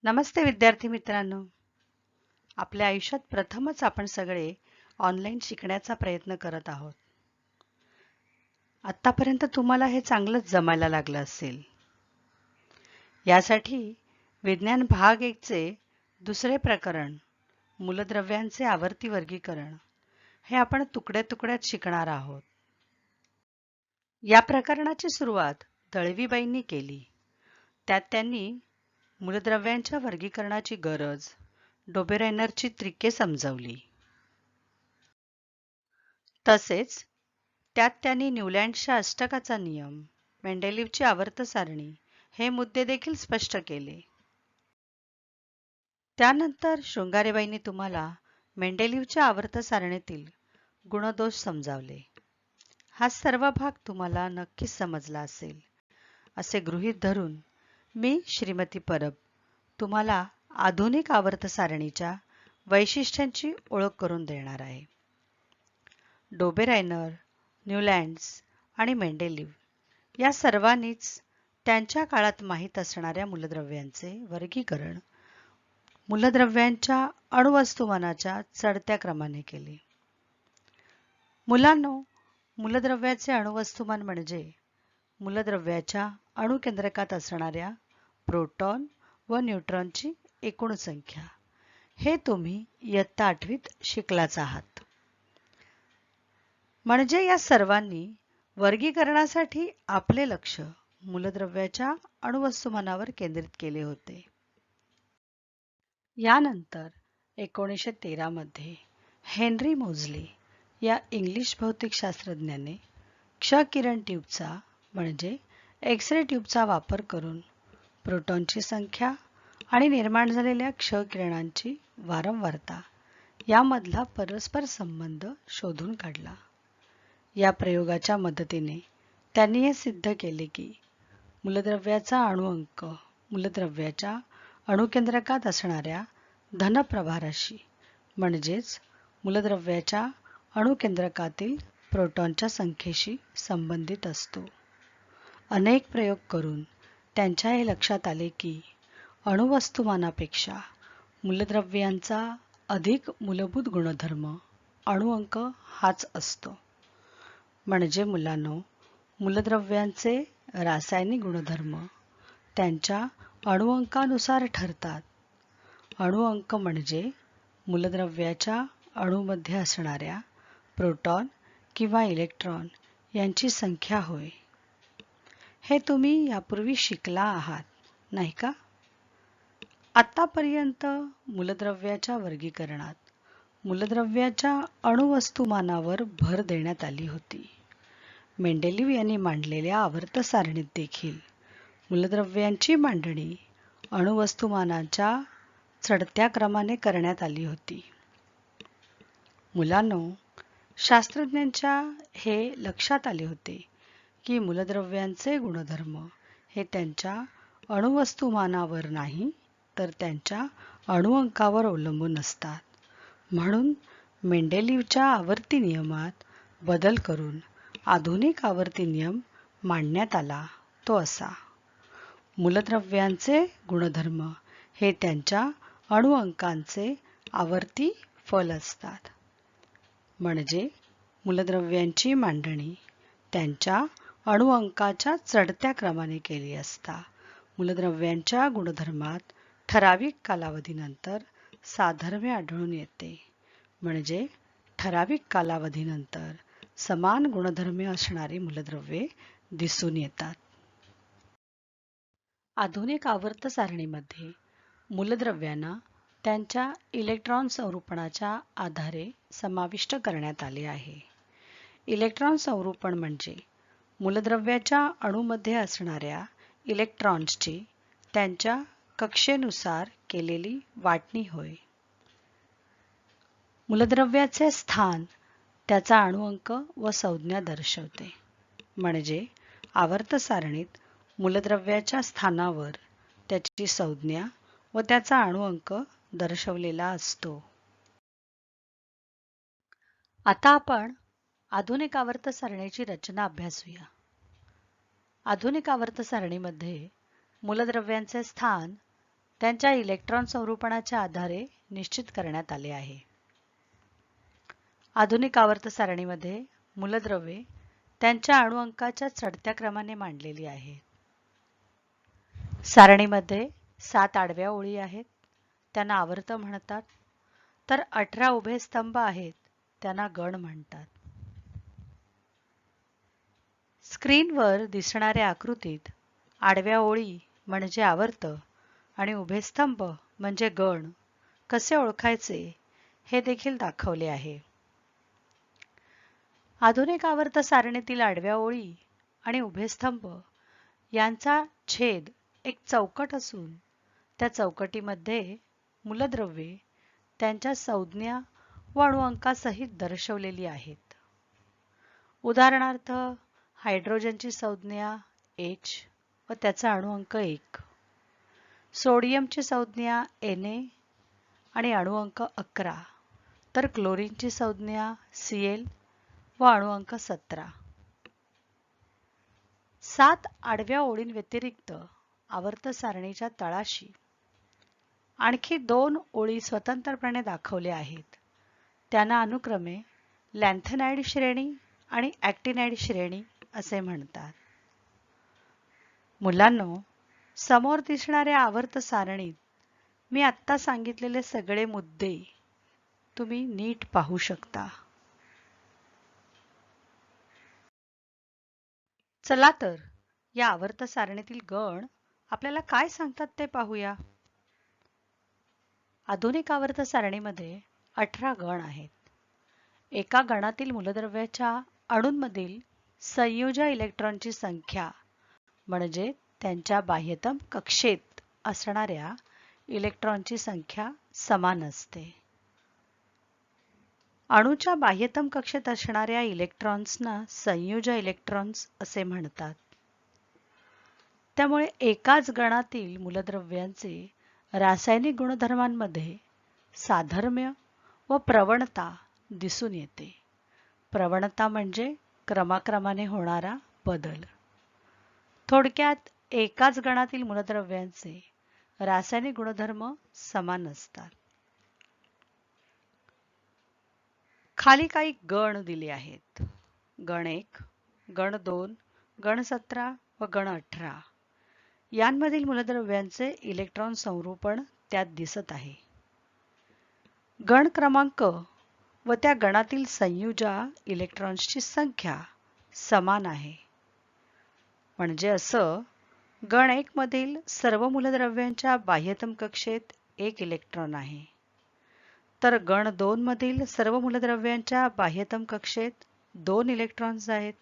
नमस्ते विद्यार्थी मित्रांनो. आपल्या आयुष्यात प्रथमच आपण सगळे ऑनलाईन शिकण्याचा प्रयत्न करत आहोत. आतापर्यंत तुम्हाला हे चांगलंच जमायला लागलं असेल. यासाठी विज्ञान भाग 1 चे दुसरे प्रकरण मूलद्रव्यांचे आवर्ती वर्गीकरण हे आपण तुकड्या-तुकड्यात शिकणार आहोत. या प्रकरणाची सुरुवात दळवीबाईंनी केली. त्यात त्यांनी मूलद्रव्यांच्या वर्गीकरणाची गरज, डोबेरायनरची त्रिके समजावली. तसेच त्यात त्यांनी न्यूलँडच्या अष्टकाचा नियम, मेंडेलीवची आवर्त सारणी हे मुद्दे देखील स्पष्ट केले. त्यानंतर शृंगारेबाईंनी तुम्हाला मेंडेलीवच्या आवर्त सारणीतील गुणदोष समजावले. हा सर्व भाग तुम्हाला नक्कीच समजला असेल असे गृहीत धरून मी श्रीमती परब तुम्हाला आधुनिक आवर्त सारणीच्या वैशिष्ट्यांची ओळख करून देणार आहे. डोबेरायनर, न्यूलँड्स आणि मेंडेलीव या सर्वांनीच त्यांच्या काळात माहीत असणाऱ्या मूलद्रव्यांचे वर्गीकरण मूलद्रव्यांच्या अणुवस्तुमानाच्या चढत्या क्रमाने केले. मुलांनो, मूलद्रव्याचे अणुवस्तुमान म्हणजे मूलद्रव्याच्या अणुकेंद्रकात असणाऱ्या प्रोटॉन व न्यूट्रॉनची एकूण संख्या. हे तुम्ही इयत्ता 8वीत शिकलाच आहात. म्हणजे या सर्वांनी वर्गीकरणासाठी आपले लक्ष मूलद्रव्याच्या अणुवस्तुमानावर केंद्रित केले होते. यानंतर 1913 मध्ये हेनरी मोझली या इंग्लिश भौतिकशास्त्रज्ञाने क्ष किरण ट्यूबचा म्हणजे एक्स-रे ट्यूबचा वापर करून प्रोटॉनची संख्या आणि निर्माण झालेल्या क्ष किरणांची वारंवारता यामधला परस्पर संबंध शोधून काढला. या प्रयोगाच्या मदतीने त्यांनी हे सिद्ध केले की मूलद्रव्याचा अणुअंक मूलद्रव्याच्या अणुकेंद्रकात असणाऱ्या धनप्रभाराशी म्हणजेच मूलद्रव्याच्या अणुकेंद्रकातील प्रोटॉनच्या संख्येशी संबंधित असतो. अनेक प्रयोग करून त्यांच्या हे लक्षात आले की अणुवस्तुमानापेक्षा मूलद्रव्यांचा अधिक मूलभूत गुणधर्म अणुअंक हाच असतो. म्हणजे मुलांनो, मूलद्रव्यांचे रासायनिक गुणधर्म त्यांच्या अणुअंकानुसार ठरतात. अणुअंक म्हणजे मूलद्रव्याच्या अणूमध्ये असणाऱ्या प्रोटॉन किंवा इलेक्ट्रॉन यांची संख्या होय. हे तुम्ही यापूर्वी शिकला आहात, नाही का? आतापर्यंत मूलद्रव्याच्या वर्गीकरणात मूलद्रव्याच्या अणुवस्तुमानावर भर देण्यात आली होती. मेंडेलीव यांनी मांडलेल्या आवर्त सारणीत देखील मूलद्रव्यांची मांडणी अणुवस्तुमानाच्या चढत्या क्रमाने करण्यात आली होती. मुलांनो, शास्त्रज्ञांच्या हे लक्षात आले होते की मूलद्रव्यांचे गुणधर्म हे त्यांच्या अणुवस्तुमानावर नाही तर त्यांच्या अणुअंकावर अवलंबून असतात. म्हणून मेंडेलीवच्या आवर्ती नियमात बदल करून आधुनिक आवर्ती नियम मांडण्यात आला. तो असा: मूलद्रव्यांचे गुणधर्म हे त्यांच्या अणुअंकांचे आवर्ती फल असतात. म्हणजे मूलद्रव्यांची मांडणी त्यांच्या अणुअंकाच्या चढत्या क्रमाने केली असता मूलद्रव्यांच्या गुणधर्मात ठराविक कालावधीनंतर साधर्म्य आढळून येते. म्हणजे ठराविक कालावधीनंतर समान गुणधर्म असणारी मूलद्रव्ये दिसून येतात. आधुनिक आवर्त सारणीमध्ये मूलद्रव्यांना त्यांच्या इलेक्ट्रॉन संरूपणाच्या आधारे समाविष्ट करण्यात आले आहे. इलेक्ट्रॉन संरूपण म्हणजे मूलद्रव्याच्या अणूमध्ये असणाऱ्या इलेक्ट्रॉन्सची त्यांच्या कक्षेनुसार केलेली वाटणी होय. मूलद्रव्याचे स्थान त्याचा अणुअंक व संज्ञा दर्शवते. म्हणजे आवर्त सारणीत मूलद्रव्याच्या स्थानावर त्याची संज्ञा व त्याचा अणुअंक दर्शवलेला असतो. आता आपण आधुनिक आवर्त सारणीची रचना अभ्यासूया. आधुनिक आवर्त सारणीमध्ये मूलद्रव्यांचे स्थान त्यांच्या इलेक्ट्रॉन संरूपणाच्या आधारे निश्चित करण्यात आले आहे. आधुनिक आवर्त सारणीमध्ये मूलद्रव्ये त्यांच्या अणुअंकाच्या चढत्या क्रमाने मांडलेली आहेत. सारणीमध्ये 7 आडव्या ओळी आहेत, त्यांना आवर्त म्हणतात, तर 18 उभे स्तंभ आहेत, त्यांना गण म्हणतात. स्क्रीनवर दिसणाऱ्या आकृतीत आडव्या ओळी म्हणजे आवर्त आणि उभे स्तंभ म्हणजे गण कसे ओळखायचे हे देखील दाखवले आहे. आधुनिक आवर्त सारणीतील आडव्या ओळी आणि उभे स्तंभ यांचा छेद एक चौकट असून त्या चौकटीमध्ये मूलद्रव्ये त्यांच्या संज्ञा व अणुअंकासहित दर्शवलेली आहेत. उदाहरणार्थ हायड्रोजनची संज्ञा H व त्याचा अणुअंक 1, सोडियमची संज्ञा Na आणि अणुअंक 11, तर क्लोरीनची संज्ञा Cl व अणुअंक 17. 7 आडव्या ओळींव्यतिरिक्त आवर्त सारणीच्या तळाशी आणखी 2 ओळी स्वतंत्रपणे दाखवल्या आहेत. त्यांना अनुक्रमे लॅन्थेनाइड श्रेणी आणि ॲक्टिनाइड श्रेणी असे म्हणतात. मुलांनो, समोर दिसणाऱ्या आवर्त सारणीत मी आत्ता सांगितलेले सगळे मुद्दे तुम्ही नीट पाहू शकता. चला तर या आवर्त सारणीतील गण आपल्याला काय सांगतात ते पाहूया. आधुनिक आवर्त सारणीमध्ये 18 गण आहेत. एका गणातील मूलद्रव्याच्या अणूंमधील संयोजी इलेक्ट्रॉनची संख्या म्हणजे त्यांच्या बाह्यतम कक्षेत असणाऱ्या इलेक्ट्रॉनची संख्या समान असते. अणूच्या बाह्यतम कक्षेत असणाऱ्या इलेक्ट्रॉन्सना संयोजी इलेक्ट्रॉन्स असे म्हणतात. त्यामुळे एकाच गणातील मूलद्रव्यांचे रासायनिक गुणधर्मांमध्ये साधर्म्य व प्रवणता दिसून येते. प्रवणता म्हणजे क्रमाक्रमाने होणारा बदल. थोडक्यात एकाच गणातील मूलद्रव्यांचे रासायनिक गुणधर्म समान असतात. खाली काही गण दिले आहेत. गण 1, गण 2, गण 17 व गण 18 यांमधील मूलद्रव्यांचे इलेक्ट्रॉन संरूपण त्यात दिसत आहे. गण क्रमांक व त्या गणातील संयुजा इलेक्ट्रॉन्सची संख्या समान आहे. म्हणजे असं गण 1 मधील सर्व मूलद्रव्यांच्या बाह्यतम कक्षेत 1 इलेक्ट्रॉन आहे, तर गण 2 मधील सर्व मूलद्रव्यांच्या बाह्यतम कक्षेत 2 इलेक्ट्रॉन्स आहेत.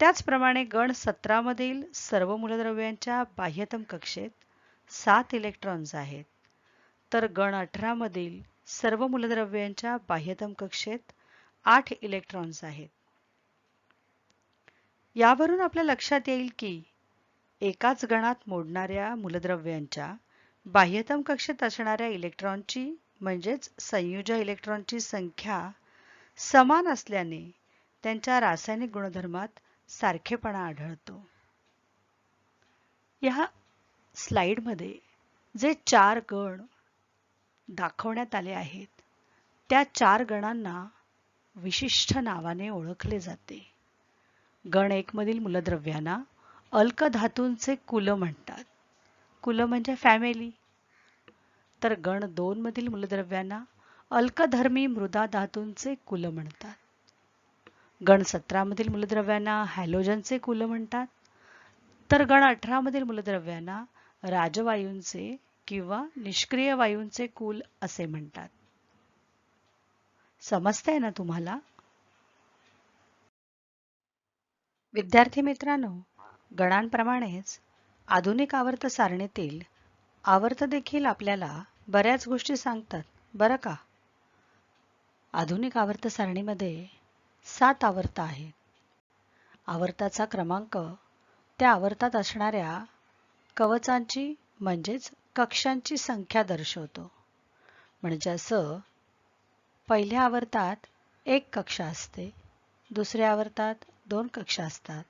त्याचप्रमाणे गण 17 मधील सर्व मूलद्रव्यांच्या बाह्यतम कक्षेत 7 इलेक्ट्रॉन्स आहेत, तर गण 18 मधील सर्व मूलद्रव्यांच्या बाह्यतम कक्षेत 8 इलेक्ट्रॉन्स आहेत. यावरून आपल्या लक्षात येईल की एकाच गणात मोडणाऱ्या मूलद्रव्यांच्या बाह्यतम कक्षेत असणाऱ्या इलेक्ट्रॉनची म्हणजेच संयुजा इलेक्ट्रॉनची संख्या समान असल्याने त्यांच्या रासायनिक गुणधर्मात सारखेपणा आढळतो. या स्लाइडमध्ये जे 4 गण दाखवण्यात आले आहेत, त्या 4 गणांना विशिष्ट नावाने ओळखले जाते. गण 1 मधील मूलद्रव्यांना अल्क धातूंचे कुल म्हणतात. कुल म्हणजे फॅमिली. तर गण 2 मधील मूलद्रव्यांना अल्कधर्मी मृदा धातूंचे कुल म्हणतात. गण 17 मधील मूलद्रव्यांना हॅलोजनचे कुल म्हणतात. तर गण 18 मधील मूलद्रव्यांना राजवायूंचे किंवा निष्क्रिय वायूंचे कुल असे म्हणतात. समजतंय ना तुम्हाला? विद्यार्थी मित्रांनो, गणांप्रमाणेच आधुनिक आवर्त सारणीतील आवर्त देखील आपल्याला बऱ्याच गोष्टी सांगतात बरं का. आधुनिक आवर्त सारणीमध्ये 7 आवर्त आहेत. आवर्ताचा क्रमांक त्या आवर्तात असणाऱ्या कवचांची म्हणजेच कक्षांची संख्या दर्शवतो. म्हणजे असं पहिल्या आवर्तात 1 कक्षा असते, दुसऱ्या आवर्तात 2 कक्षा असतात,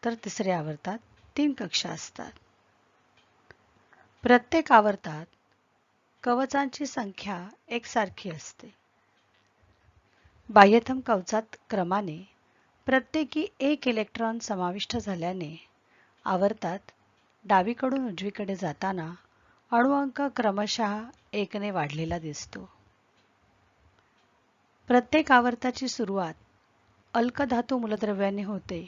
तर तिसऱ्या आवर्तात 3 कक्षा असतात. प्रत्येक आवर्तात कवचांची संख्या एकसारखी असते. बाह्यतम कवचात क्रमाने प्रत्येकी एक इलेक्ट्रॉन समाविष्ट झाल्याने आवर्तात डावीकडून उजवीकडे जाताना अणुअंक क्रमशः एकने वाढलेला दिसतो. प्रत्येक आवर्ताची सुरुवात अल्कधातू मूलद्रव्याने होते,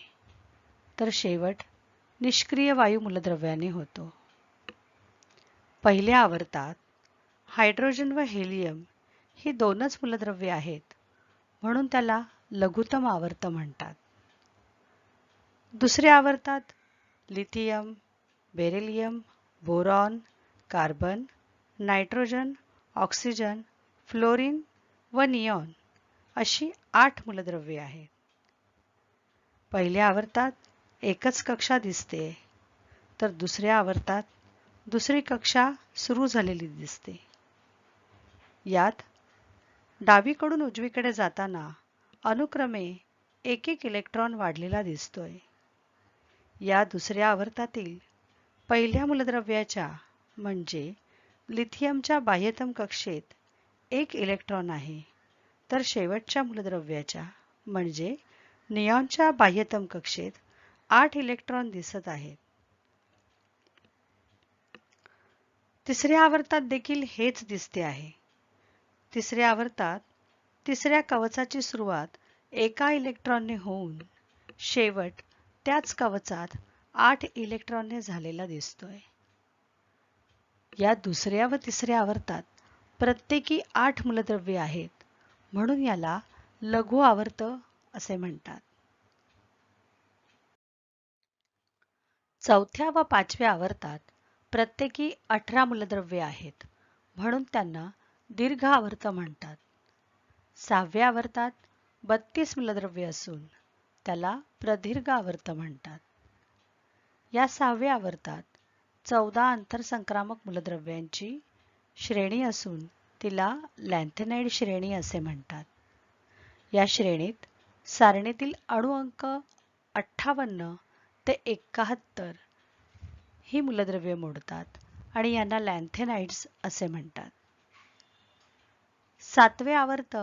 तर शेवट निष्क्रिय वायू मूलद्रव्याने होतो. पहिल्या आवर्तात हायड्रोजन व हेलियम ही दोनच मूलद्रव्ये आहेत, म्हणून त्याला लघुतम आवर्त म्हणतात. दुसऱ्या आवर्तात lithium, beryllium, boron, carbon, nitrogen, oxygen, fluorine व निऑन अशी 8 मूलद्रव्ये आहेत. पहिल्या आवर्तात एकच कक्षा दिसते, तर दुसऱ्या आवर्तात दुसरी कक्षा सुरू झालेली दिसते. यात डावीकडून उजवीकडे जाताना अनुक्रमे एक इलेक्ट्रॉन वाढलेला दिसतोय. या दुसऱ्या आवर्तातील पहिल्या मूलद्रव्याच्या म्हणजे लिथियमच्या बाह्यतम कक्षेत 1 इलेक्ट्रॉन आहे, तर शेवटच्या मूलद्रव्याच्या म्हणजे निऑनच्या बाह्यतम कक्षेत 8 इलेक्ट्रॉन दिसत आहेत. तिसऱ्या आवर्तात देखील हेच दिसते आहे. तिसऱ्या आवर्तात तिसऱ्या कवचाची सुरुवात एका इलेक्ट्रॉनने होऊन शेवट त्याच कवचात 8 इलेक्ट्रॉनने झालेला दिसतोय. या दुसऱ्या व तिसऱ्या आवर्तात प्रत्येकी 8 मूलद्रव्ये आहेत, म्हणून याला लघु आवर्त असे म्हणतात. चौथ्या व पाचव्या आवर्तात प्रत्येकी 18 मूलद्रव्ये आहेत, म्हणून त्यांना दीर्घ आवर्त म्हणतात. सहाव्या आवर्तात 32 मूलद्रव्ये असून त्याला प्रदीर्घ आवर्त म्हणतात. या सहाव्या आवर्तात 14 आंतरसंक्रामक मूलद्रव्यांची श्रेणी असून तिला लॅन्थेनाइड श्रेणी असे म्हणतात. या श्रेणीत सारणीतील अणुअंक 58 ते 71 ही मूलद्रव्ये मोडतात आणि यांना लॅन्थेनाइड्स असे म्हणतात. सातवे आवर्त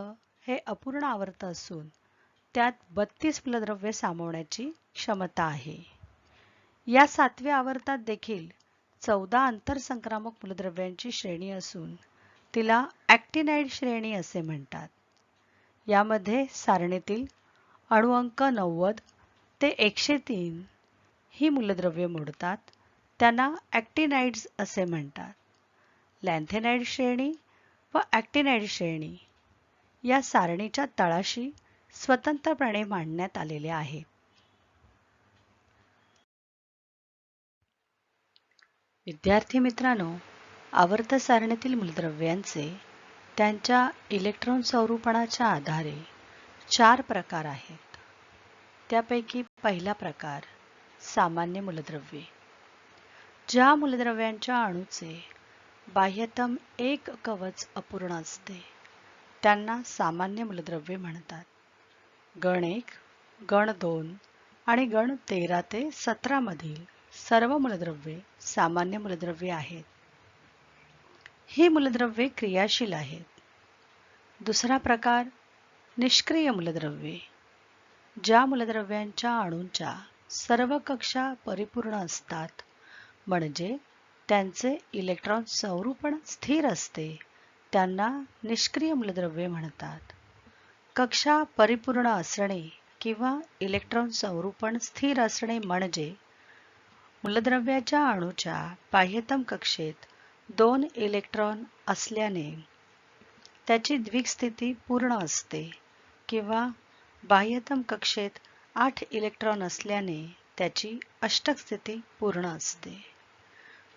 हे अपूर्ण आवर्त असून त्यात 32 मूलद्रव्ये सामावण्याची क्षमता आहे. या सातव्या आवर्तात देखील 14 आंतरसंक्रामक मूलद्रव्यांची श्रेणी असून तिला ॲक्टिनाइड श्रेणी असे म्हणतात. यामध्ये सारणीतील अणुअंक 90 ते 103 ही मूलद्रव्ये मोडतात, त्यांना ॲक्टिनाइड्स असे म्हणतात. लॅन्थेनाइड श्रेणी व ॲक्टिनाइड श्रेणी या सारणीच्या तळाशी स्वतंत्रपणे मांडण्यात आलेल्या आहेत. विद्यार्थी मित्रांनो, आवर्त सारणीतील मूलद्रव्यांचे त्यांच्या इलेक्ट्रॉन स्वरूपणाच्या आधारे 4 प्रकार आहेत. त्यापैकी पहिला प्रकार सामान्य मूलद्रव्ये. ज्या मूलद्रव्यांच्या अणूचे बाह्यतम एक कवच अपूर्ण असते त्यांना सामान्य मूलद्रव्ये म्हणतात. गण 1, गण 2 आणि गण 13 ते 17 मधील सर्व मूलद्रव्ये सामान्य मूलद्रव्ये आहेत. ही मूलद्रव्ये क्रियाशील आहेत. दुसरा प्रकार निष्क्रिय मूलद्रव्ये. ज्या मूलद्रव्यांच्या अणूंच्या सर्व कक्षा परिपूर्ण असतात, म्हणजे त्यांचे इलेक्ट्रॉन संरूपण स्थिर असते, त्यांना निष्क्रिय मूलद्रव्ये म्हणतात. कक्षा परिपूर्ण असणे किंवा इलेक्ट्रॉन संरूपण स्थिर असणे म्हणजे मूलद्रव्याच्या अणूच्या बाह्यतम कक्षेत 2 इलेक्ट्रॉन असल्याने त्याची द्विक स्थिती पूर्ण असते किंवा बाह्यतम कक्षेत 8 इलेक्ट्रॉन असल्याने त्याची अष्टक स्थिती पूर्ण असते.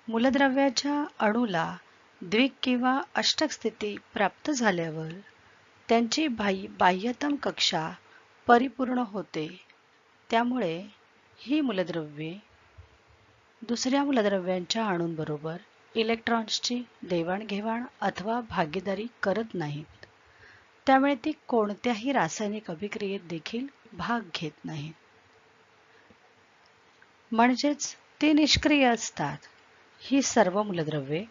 मूलद्रव्याच्या अणूला द्विक किंवा अष्टक स्थिती प्राप्त झाल्यावर त्यांची बाह्यतम कक्षा परिपूर्ण होते. त्यामुळे ही मूलद्रव्ये दुसऱ्या मूलद्रव्यांच्या अणूंबरोबर इलेक्ट्रॉन्सची देवाणघेवाण अथवा भागीदारी करत नाहीत. त्यामुळे ती कोणत्याही रासायनिक अभिक्रियेत देखील भाग घेत नाहीत. म्हणजेच ते निष्क्रिय असतात. ही सर्व मूलद्रव्ये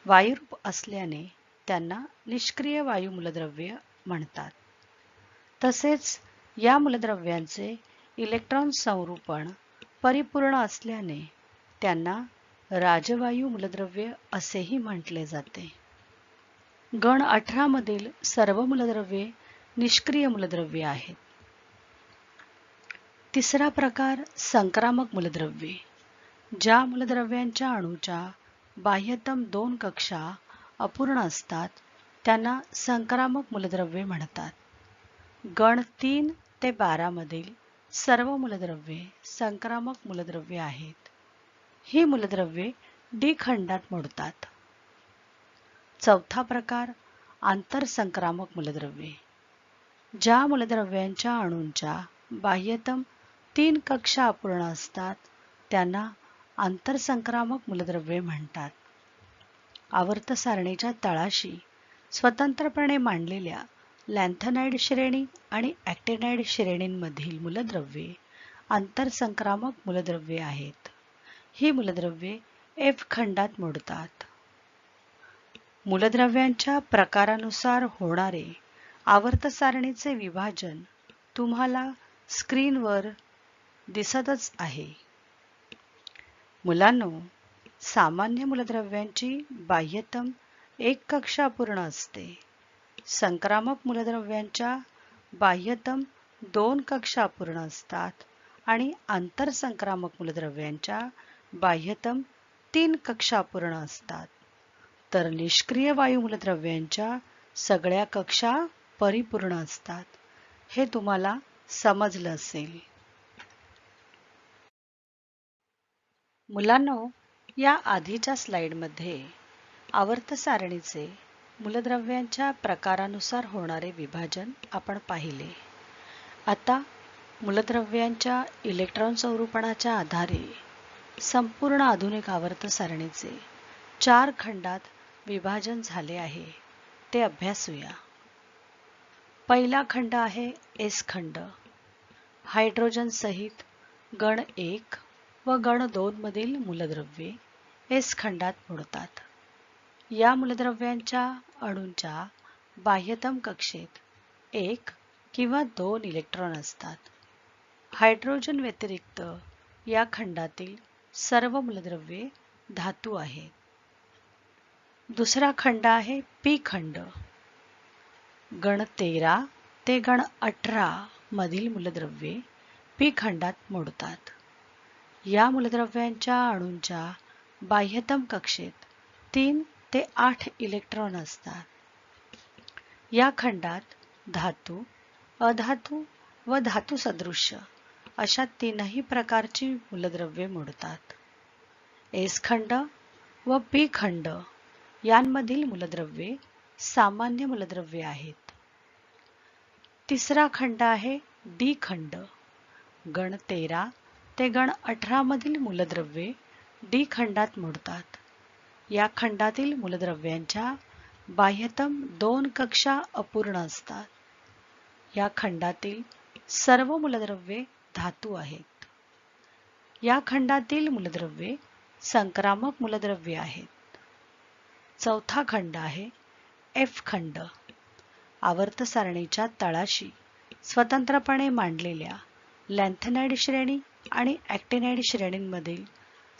वायुरूप असल्याने त्यांना निष्क्रिय वायू मूलद्रव्ये म्हणतात. तसेच या मूलद्रव्यांचे इलेक्ट्रॉन संरूपण परिपूर्ण असल्याने त्यांना राजवायू मूलद्रव्ये असेही म्हटले जाते. गण 18 मधील सर्व मूलद्रव्ये निष्क्रिय मूलद्रव्ये आहेत. तिसरा प्रकार संक्रामक मूलद्रव्ये. ज्या मूलद्रव्यांच्या अणूच्या बाह्यतम 2 कक्षा अपूर्ण असतात त्यांना संक्रामक मूलद्रव्ये म्हणतात. गण 3 ते 12 मधील सर्व मूलद्रव्ये संक्रामक मूलद्रव्ये आहेत. ही मूलद्रव्ये डी खंडात मोडतात. चौथा प्रकार आंतरसंक्रामक मूलद्रव्ये. ज्या मूलद्रव्यांच्या अणूंच्या बाह्यतम 3 कक्षा अपूर्ण असतात त्यांना आंतरसंक्रामक मूलद्रव्ये म्हणतात. आवर्त सारणीच्या तळाशी स्वतंत्रपणे मांडलेल्या लॅन्थेनाइड श्रेणी आणि ॲक्टिनाइड श्रेणींमधील मूलद्रव्ये आंतरसंक्रामक मूलद्रव्ये आहेत. ही मूलद्रव्ये एफ खंडात मोडतात. मूलद्रव्यांच्या प्रकारानुसार होणारे आवर्त सारणीचे विभाजन तुम्हाला स्क्रीनवर दिसतच आहे. मुलांनो, सामान्य मूलद्रव्यांची बाह्यतम 1 कक्षा अपूर्ण असते. संक्रामक मूलद्रव्यांच्या बाह्यतम 2 कक्षा अपूर्ण असतात आणि आंतरसंक्रामक मूलद्रव्यांच्या बाह्यतम 3 कक्षा अपूर्ण असतात. तर निष्क्रिय वायू मूलद्रव्यांच्या सगळ्या कक्षा परिपूर्ण असतात. हे तुम्हाला समजलं असेल. मुलांनो, या आधीच्या स्लाइडमध्ये आवर्त सारणीचे मूलद्रव्यांच्या प्रकारानुसार होणारे विभाजन आपण पाहिले. आता मूलद्रव्यांच्या इलेक्ट्रॉन संरूपणाच्या आधारे संपूर्ण आधुनिक आवर्त सारणीचे 4 खंडात विभाजन झाले आहे ते अभ्यासूया. पहिला खंड आहे एस खंड. हायड्रोजन सहित गण 1 व गण 2 मधील मूलद्रव्ये एस खंडात मोडतात. या मूलद्रव्यांच्या अणूंच्या बाह्यतम कक्षेत 1 किंवा 2 इलेक्ट्रॉन असतात. हायड्रोजन व्यतिरिक्त या खंडातील सर्व मूलद्रव्ये धातू आहेत. दुसरा खंड आहे पी खंड. गण 13 ते गण 18 मधील मूलद्रव्ये पी खंडात मोडतात. या मूलद्रव्यांच्या अणूंच्या बाह्यतम कक्षेत 3 ते 8 इलेक्ट्रॉन असतात. या खंडात धातू, अधातू व धातू सदृश्य अशा 3ही प्रकारची मूलद्रव्ये मोडतात. एस खंड व पी खंड यांमधील मूलद्रव्ये सामान्य मूलद्रव्ये आहेत. तिसरा खंड आहे डी खंड. गण 13 ते गण 18 मधील मूलद्रव्ये डी खंडात मोडतात. या खंडातील मूलद्रव्यांच्या बाह्यतम 2 कक्षा अपूर्ण असतात. या खंडातील सर्व मूलद्रव्ये धातू आहेत. या खंडातील मूलद्रव्ये संक्रामक मूलद्रव्ये आहेत. चौथा खंड आहे एफ खंड. आवर्त सारणीच्या तळाशी स्वतंत्रपणे मांडलेल्या लॅन्थेनाइड श्रेणी आणि ॲक्टिनाइड श्रेणींमधील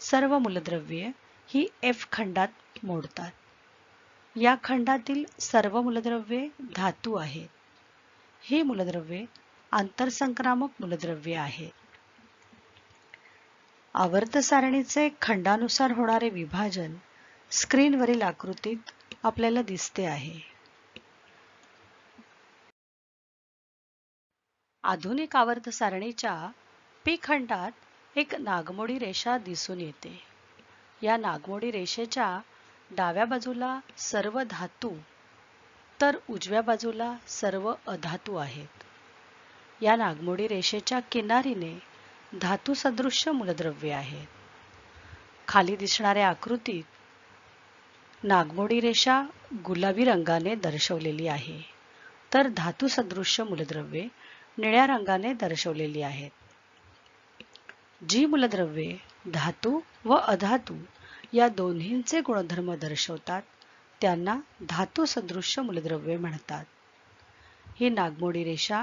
सर्व मूलद्रव्ये ही एफ खंडात मोडतात. या खंडातील सर्व मूलद्रव्ये धातू आहेत. ही मूलद्रव्ये आंतरसंक्रामक मूलद्रव्ये आहेत. आवर्त सारणीचे खंडानुसार होणारे विभाजन स्क्रीनवरील आकृतीत आपल्याला दिसते आहे. आधुनिक आवर्त सारणीच्या पी खंडात एक नागमोडी रेषा दिसून येते. या नागमोडी रेषेच्या डाव्या बाजूला सर्व धातू तर उजव्या बाजूला सर्व अधातू आहेत. या नागमोडी रेषेच्या किनारीने धातू सदृश्य मूलद्रव्ये आहेत. खाली दिसणाऱ्या आकृतीत नागमोडी रेषा गुलाबी रंगाने दर्शवलेली आहे, तर धातू सदृश्य मूलद्रव्ये निळ्या रंगाने दर्शवलेली आहेत. जी मूलद्रव्ये धातू व अधातू या दोन्हींचे गुणधर्म दर्शवतात त्यांना धातू सदृश्य मूलद्रव्ये म्हणतात. ही नागमोडी रेषा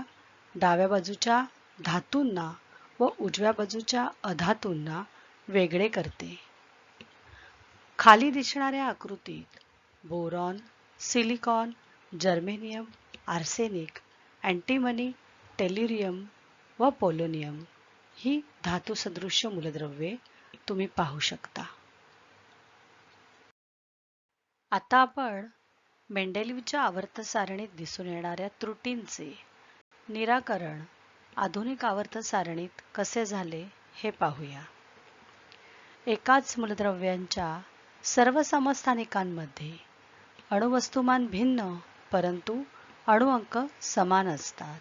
डाव्या बाजूच्या धातूंना व उजव्या बाजूच्या अधातूंना वेगळे करते. खाली दिसणाऱ्या आकृतीत boron, silicon, germanium, arsenic, antimony, टेल्युरियम व पोलोनियम ही धातुसदृश्य मूलद्रव्ये तुम्ही पाहू शकता. आता आपण मेंडेलिव्हच्या आवर्त सारणीत दिसून येणाऱ्या त्रुटींचे निराकरण आधुनिक आवर्त सारणीत कसे झाले हे पाहूया. एकाच मूलद्रव्यांच्या सर्व समस्थानिकांमध्ये अणुवस्तुमान भिन्न परंतु अणुअंक समान असतात.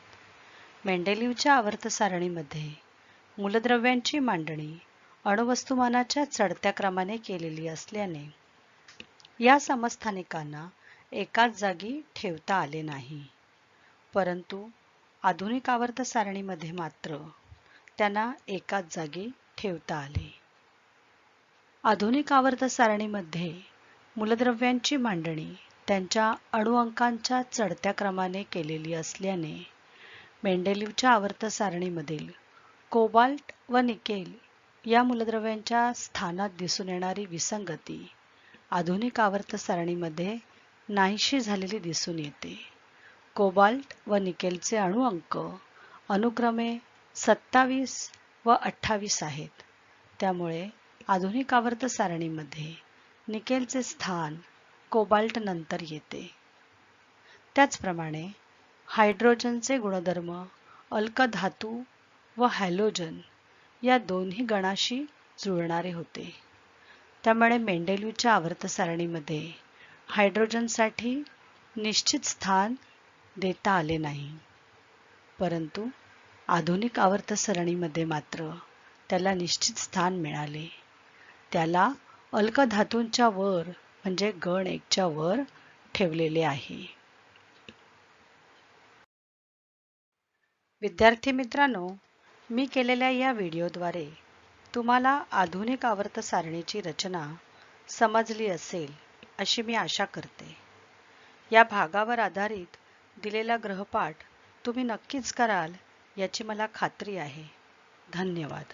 मेंडेलिव्हच्या आवर्त सारणीमध्ये मूलद्रव्यांची मांडणी अणुवस्तुमानाच्या चढत्या क्रमाने केलेली असल्याने या समस्थानिकांना एकाच जागी ठेवता आले नाही, परंतु आधुनिक आवर्त सारणीमध्ये मात्र त्यांना एकाच जागी ठेवता आले. आधुनिक आवर्त सारणीमध्ये मूलद्रव्यांची मांडणी त्यांच्या अणुअंकांच्या चढत्या क्रमाने केलेली असल्याने मेंडेलिव्हच्या आवर्त सारणीमधील कोबाल्ट व निकेल या मूलद्रव्यांच्या स्थानात दिसून येणारी विसंगती आधुनिक आवर्त सारणीमध्ये नाहीशी झालेली दिसून येते. कोबाल्ट व निकेलचे अणुअंक अनुक्रमे 27 व 28 आहेत. त्यामुळे आधुनिक आवर्त सारणीमध्ये निकेलचे स्थान कोबाल्ट नंतर येते. त्याचप्रमाणे हायड्रोजनचे गुणधर्म अल्कधातू व हॅलोजन या दोन्ही गणाशी जुळणारे होते. त्यामुळे मेंडेलिव्हच्या आवर्त सारणीमध्ये हायड्रोजनसाठी निश्चित स्थान देता आले नाही, परंतु आधुनिक आवर्त सारणीमध्ये मात्र त्याला निश्चित स्थान मिळाले. त्याला अल्कधातूंच्या वर म्हणजे गण 1 च्या वर ठेवलेले आहे. विद्यार्थी मित्रांनो, मी केलेल्या या व्हिडिओद्वारे तुम्हाला आधुनिक आवर्त सारणीची रचना समजली असेल अशी मी आशा करते. या भागावर आधारित दिलेला गृहपाठ तुम्ही नक्कीच कराल याची मला खात्री आहे. धन्यवाद.